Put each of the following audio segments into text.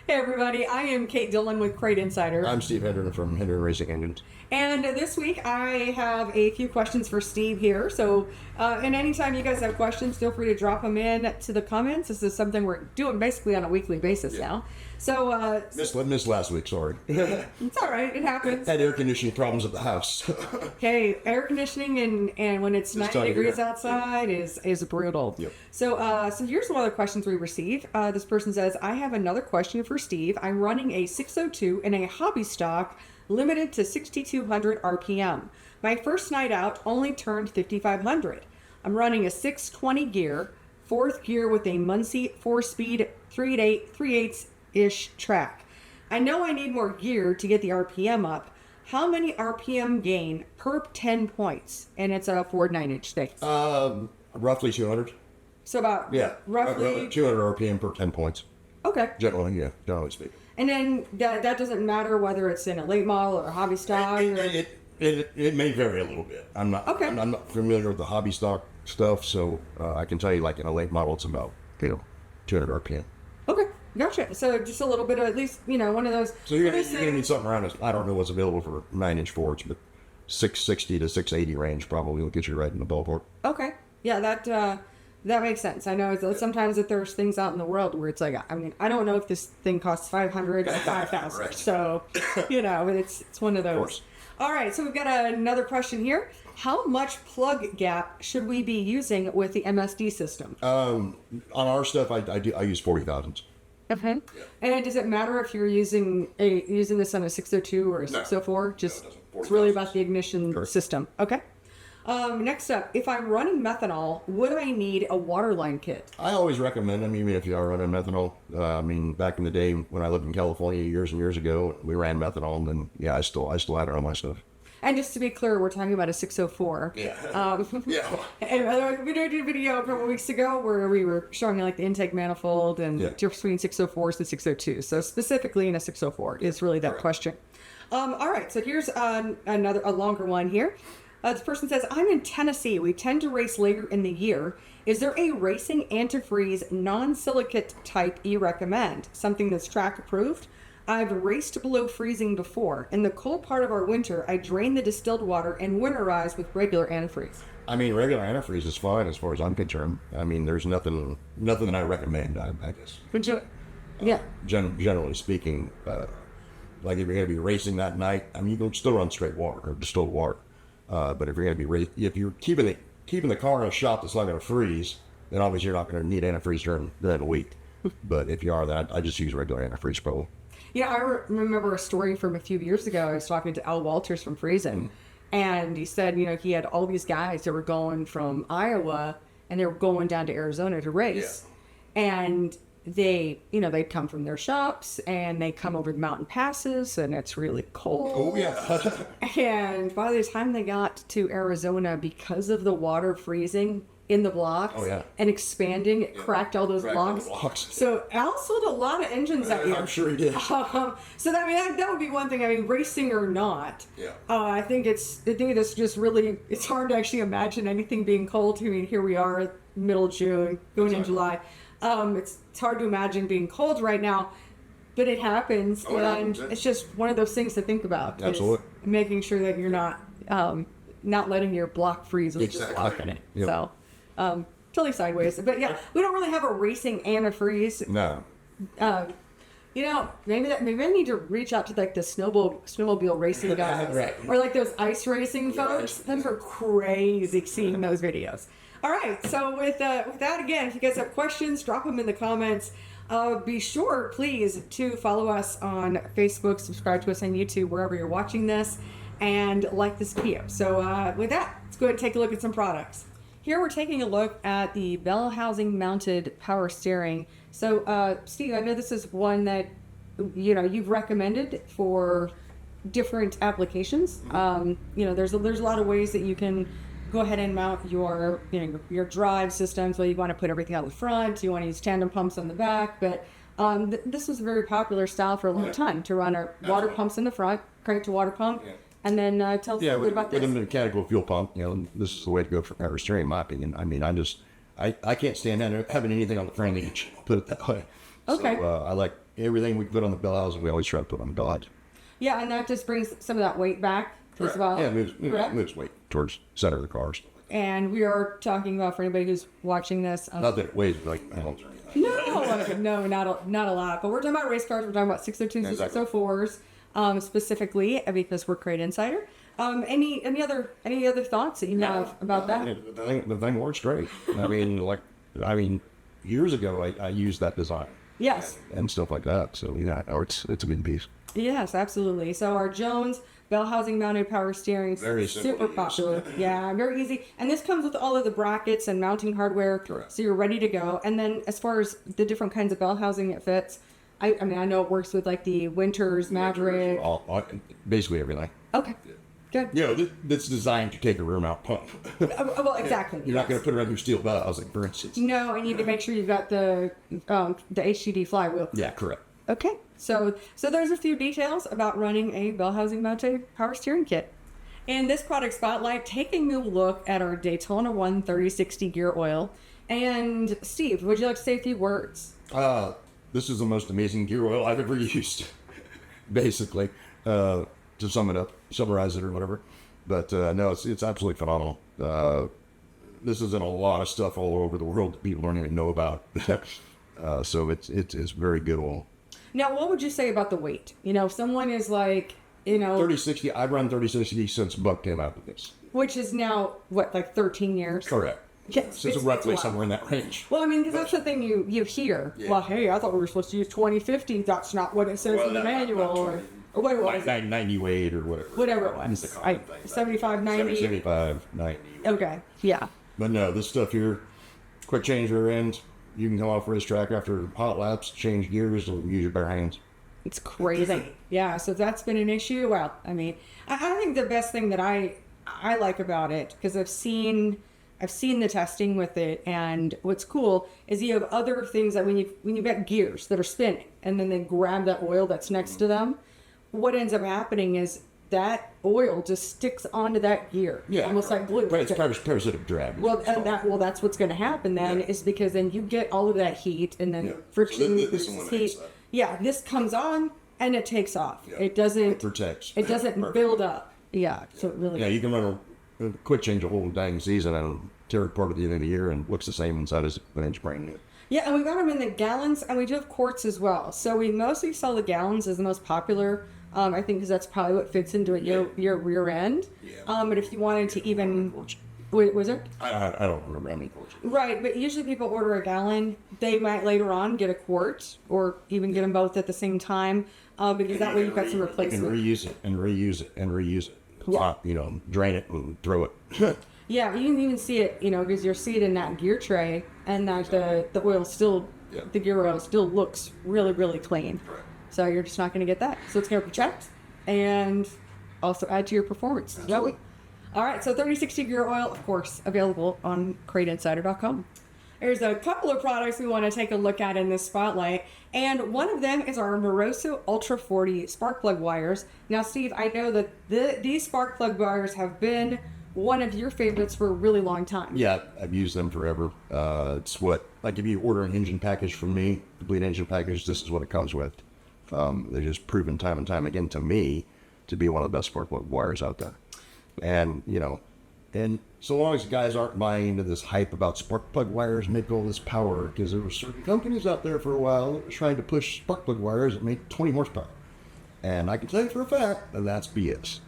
Hey everybody, I am Kate Dillon with Crate Insider. I'm Steve Hendren from Hendren Racing Engines. And this week I have a few questions for Steve here. So, and anytime you guys have questions, feel free to drop them in to the comments. This is something we're doing basically on a weekly basis now. So, Missed last week, sorry. it's all right, it happens. Had air conditioning problems at the house. Okay, air conditioning and when it's 90 degrees outside is brutal. Yep. So here's some other questions we receive. This person says, I have another question for Steve. I'm running a 602 in a hobby stock limited to 6,200 RPM. My first night out only turned 5,500. I'm running a 620 gear, fourth gear with a Muncie 4-speed 3/8-ish track. I know I need more gear to get the RPM up. How many RPM gain per 10 points? And it's a Ford 9-inch thing. Roughly 200. So about roughly 200 RPM per 10 points. Okay. Generally speaking. And then that doesn't matter whether it's in a late model or a hobby stock. It may vary a little bit. I'm not familiar with the hobby stock stuff, so I can tell you, like in a late model, it's about 200 RPM. Okay, gotcha. So just a little bit of at least one of those. So you're gonna need something around. I don't know what's available for 9-inch Fords, but 660 to 680 range probably will get you right in the ballpark. Okay, yeah, that makes sense. I know sometimes that there's things out in the world where it's like, I mean, I don't know if this thing costs 500 or 5,000. Right. So, but it's one of those. Of course. All right, so we've got another question here. How much plug gap should we be using with the MSD system? On our stuff, I use 40,000s. Okay. And does it matter if you're using this on a 602 or a 604? Just it's really about the ignition system. Okay. Next up, if I'm running methanol, would I need a waterline kit? I always recommend them, even if you are running methanol. Back in the day when I lived in California years and years ago, we ran methanol, and then I still had it on my stuff. And just to be clear, we're talking about a 604. Yeah. And we did a video a couple weeks ago where we were showing like the intake manifold and the difference between 604s and 602. So specifically in a 604 is really that question. All right, so here's a longer one here. This person says, I'm in Tennessee. We tend to race later in the year. Is there a racing antifreeze non-silicate type you recommend? Something that's track approved? I've raced below freezing before. In the cold part of our winter, I drain the distilled water and winterize with regular antifreeze. Regular antifreeze is fine as far as I'm concerned. There's nothing that I recommend, I guess. Would you? Yeah. Generally speaking, like if you're going to be racing that night, you can still run straight water or distilled water. But if you're going to be if you're keeping the car in a shop that's not going to freeze, then obviously you're not going to need antifreeze during the week. But if you are, then I just use regular antifreeze probably. Yeah, I remember a story from a few years ago. I was talking to Al Walters from Friesen, and he said, he had all these guys that were going from Iowa, and they were going down to Arizona to race. Yeah. And they, they'd come from their shops, and they come over the mountain passes, and it's really cold. Oh, yeah. And by the time they got to Arizona, because of the water freezing in the blocks and expanding, it cracked all those blocks. So Al sold a lot of engines that year. I'm sure he did. So that would be one thing. Racing or not, I think that's just really, it's hard to actually imagine anything being cold. Here we are, middle of June, going in July. It's hard to imagine being cold right now, but it happens, and it's just one of those things to think about. Absolutely. Making sure that you're not letting your block freeze with just water in it. Yep. So. Totally sideways, but we don't really have a racing antifreeze. No. Maybe I need to reach out to like the snowmobile racing guys, or like those ice racing folks. Those are crazy seeing those videos. All right, so with that again, if you guys have questions, drop them in the comments. Be sure, please, to follow us on Facebook, subscribe to us on YouTube, wherever you're watching this, and like this video. So with that, let's go ahead and take a look at some products. Here we're taking a look at the bell housing mounted power steering. So Steve, I know this is one that you've recommended for different applications. There's a lot of ways that you can go ahead and mount your drive systems. Well, you want to put everything on the front, you want to use tandem pumps on the back, but this was a very popular style for a long time to run our water pumps in the front, crank to water pump. And then tell us a little bit about this. With a mechanical fuel pump, this is the way to go for power steering, in my opinion. I can't stand having anything on the front of each, put it that way. Okay. So I like everything we put on the bell housing, we always try to put on the bell housing. Yeah, and that just brings some of that weight back as well. Yeah, it moves weight towards center of the cars. And we are talking about, for anybody who's watching this. Not that it weighs like pounds. No, not a lot. But we're talking about race cars. We're talking about 602s, 604s, specifically because we're Crate Insider. Any other thoughts that you have about that? The thing works great. I mean, years ago I used that design. Yes. And stuff like that. So yeah, it's a good piece. Yes, absolutely. So our Jones bell housing mounted power steering, very super popular. Yeah, very easy. And this comes with all of the brackets and mounting hardware. Correct. So you're ready to go. And then as far as the different kinds of bell housing it fits, I mean, I know it works with like the Winters, Maverick. Basically everything. Okay. Good. You know, that's designed to take a rear mount pump. Well, exactly. You're not going to put it on your steel bell housing, for instance. No, I need to make sure you've got the HDD flywheel. Yeah, correct. Okay, so there's a few details about running a bell housing mounted power steering kit. In this product spotlight, taking a look at our Daytona 1 3060 gear oil. And Steve, would you like to say a few words? This is the most amazing gear oil I've ever used, basically, to sum it up, summarize it or whatever. But no, it's absolutely phenomenal. This is in a lot of stuff all over the world that people don't even know about. So it's very good oil. Now, what would you say about the weight? You know, if someone is like, you know... 3060, I've run 3060 since Buck came out with this. Which is now, what, like 13 years? Correct. Yes. So it's roughly somewhere in that range. Well, I mean, because that's the thing you hear. Yeah. Well, hey, I thought we were supposed to use 2050. That's not what it says in the manual. Or what was it? 98 or whatever. Whatever it was. 75, 90? 75, 90. Okay, yeah. But no, this stuff here, quick change rear ends. You can come off racetrack after hot laps, change gears, and use your bare hands. It's crazy. Yeah, so that's been an issue. Well, I mean, I think the best thing that I like about it, because I've seen the testing with it, and what's cool is you have other things that when you've got gears that are spinning, and then they grab that oil that's next to them, what ends up happening is that oil just sticks onto that gear, almost like glue. Right, it's parasitic drag. Well, that's what's going to happen then, is because then you get all of that heat and then friction, heat. Yeah, this comes on and it takes off. Yeah. It doesn't protects. It doesn't build up. Yeah, so it really. Yeah, you can run a quick change a whole dang season and tear it apart at the end of the year and looks the same inside as when it's brand new. Yeah, and we got them in the gallons, and we do have quarts as well. So we mostly sell the gallons as the most popular. I think because that's probably what fits into your rear end. Yeah. But if you wanted to even, was it? I don't remember how many quarts. Right, but usually people order a gallon. They might later on get a quart, or even get them both at the same time, because that way you've got some replacement. And reuse it. Yeah. Drain it and throw it. Yeah, you can even see it, because you see it in that gear tray, and that the oil still, the gear oil still looks really, really clean. Right. So you're just not going to get that. So it's going to protect and also add to your performance. All right, so 3060 gear oil, of course, available on CrateInsider.com. There's a couple of products we want to take a look at in this spotlight, and one of them is our Moroso Ultra 40 spark plug wires. Now, Steve, I know that these spark plug wires have been one of your favorites for a really long time. Yeah, I've used them forever. It's like if you order an engine package from me, complete engine package, this is what it comes with. They're just proven time and time again to me to be one of the best spark plug wires out there. And, and so long as guys aren't buying into this hype about spark plug wires make all this power, because there were certain companies out there for a while that were trying to push spark plug wires that make 20 horsepower. And I can tell you for a fact that that's BS.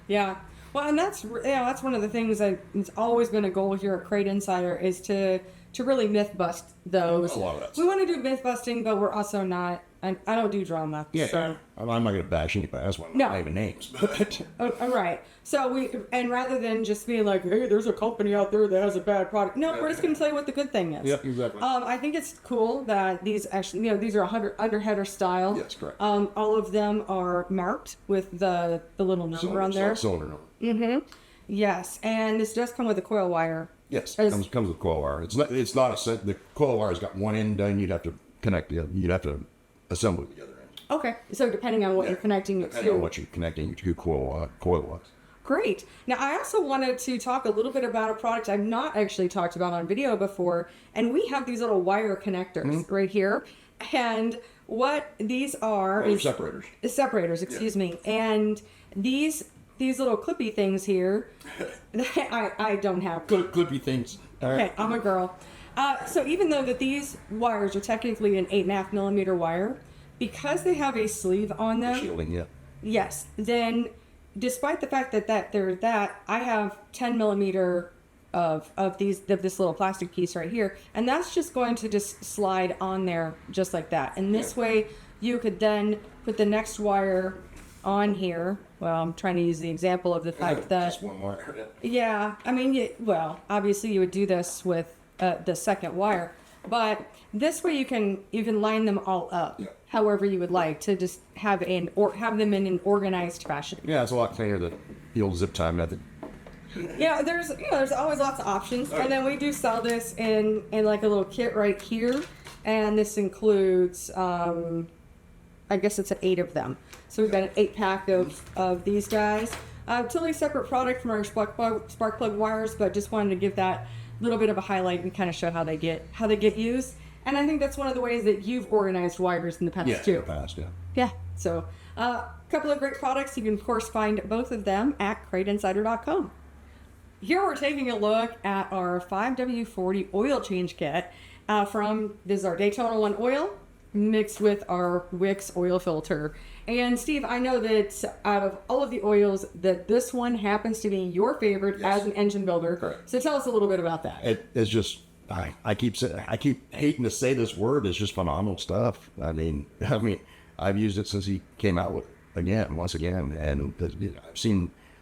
Yeah. Well, and that's one of the things it's always been a goal here at Crate Insider is to really myth bust those. A lot of that. We want to do myth busting, but we're also not. I don't do drama. Yeah, so. I'm not going to bash anybody. That's why I'm not naming names. But all right. So rather than just being like, hey, there's a company out there that has a bad product. No, we're just going to tell you what the good thing is. Yep, exactly. I think it's cool that these actually, these are under header style. Yes, correct. All of them are marked with the little number on there. Cylinder number. Mm-hmm. Yes, and this does come with a coil wire. Yes, comes with coil wire. It's not a set. The coil wire's got one end done. You'd have to connect the other. You'd have to assemble the other end. Okay, so depending on what you're connecting it to. Depending on what you're connecting to coil wise. Great. Now, I also wanted to talk a little bit about a product I've not actually talked about on video before, and we have these little wire connectors right here. And what these are is separators. Separators, excuse me. And these little clippy things here, I don't have. Clippy things. All right. Okay, I'm a girl. So even though that these wires are technically an 8.5 millimeter wire, because they have a sleeve on them, Shielding, yeah. yes, then despite the fact that they're that, I have 10 millimeter of this little plastic piece right here, and that's just going to just slide on there just like that. And this way you could then put the next wire on here. Well, I'm trying to use the example of the fact that Just one wire. yeah, I mean, well, obviously you would do this with the second wire, but this way you can line them all up however you would like to just have them in an organized fashion. Yeah, it's a lot cleaner than the old zip tie method. Yeah, there's always lots of options, and then we do sell this in like a little kit right here, and this includes I guess it's 8 of them. So we've got an 8-pack of these guys. Totally separate product from our spark plug wires, but just wanted to give that little bit of a highlight and kind of show how they get used. And I think that's one of the ways that you've organized wires in the past too. In the past, yeah. Yeah. So a couple of great products. You can of course find both of them at CrateInsider.com. Here we're taking a look at our 5W40 oil change kit this is our Daytona 1 oil mixed with our Wix oil filter. And Steve, I know that out of all of the oils, that this one happens to be your favorite as an engine builder. Correct. So tell us a little bit about that. It's just I keep hating to say this word. It's just phenomenal stuff. I mean, I've used it since he came out with once again, and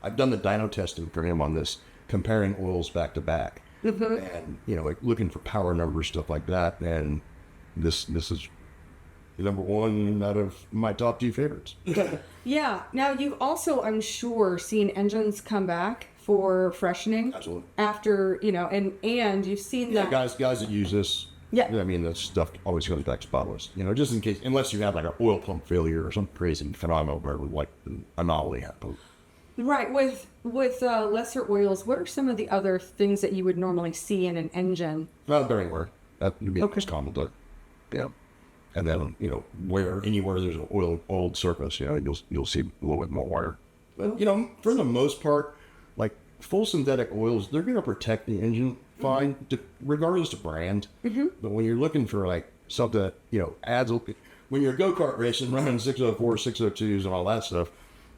I've done the dyno testing for him on this, comparing oils back to back, and like looking for power numbers, stuff like that. And this is number one out of my top 2 favorites. Yeah. Now you've also, I'm sure, seen engines come back for freshening. Absolutely. After and you've seen that guys that use this. Yeah. I mean, the stuff always comes back spotless. Just in case, unless you have like an oil pump failure or some crazy phenomenon where like an anomaly happens. Right. With lesser oils, what are some of the other things that you would normally see in an engine? Well, bearing wear. That would be Okay. common, but yeah. And then anywhere there's an oiled surface, you'll see a little bit more wire. But for the most part, like full synthetic oils, they're going to protect the engine fine, regardless of brand. Mm-hmm. But when you're looking for like something that adds, when you're go-kart racing, running 604, 602s, and all that stuff,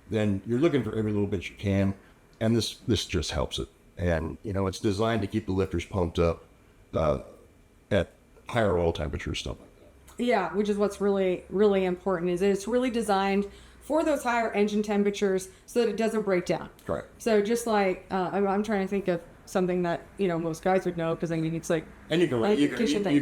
then you're looking for every little bit you can, and this just helps it. And it's designed to keep the lifters pumped up at higher oil temperatures, stuff like that. Yeah, which is what's really, really important, is that it's really designed for those higher engine temperatures so that it doesn't break down. Correct. So just like, I'm trying to think of something that, most guys would know, because I mean, it's like... And you can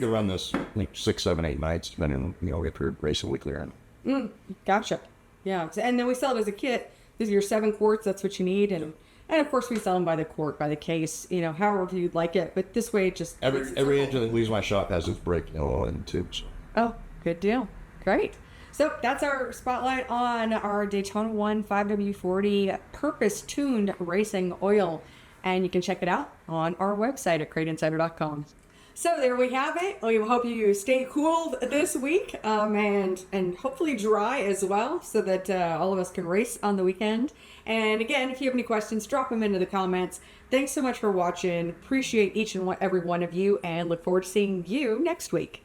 run this like 6, 7, 8 nights, depending on if you're racing weekly or not. Gotcha. Yeah, and then we sell it as a kit. These are your 7 quarts, that's what you need, and of course we sell them by the quart, by the case, however you'd like it, but this way it just... Every engine that leaves my shop has its brake oil in it too. So. Oh, good deal. Great. So that's our spotlight on our Daytona 1 5W40 purpose-tuned racing oil. And you can check it out on our website at CrateInsider.com. So there we have it. We hope you stay cool this week and hopefully dry as well, so that all of us can race on the weekend. And again, if you have any questions, drop them into the comments. Thanks so much for watching. Appreciate each and every one of you, and look forward to seeing you next week.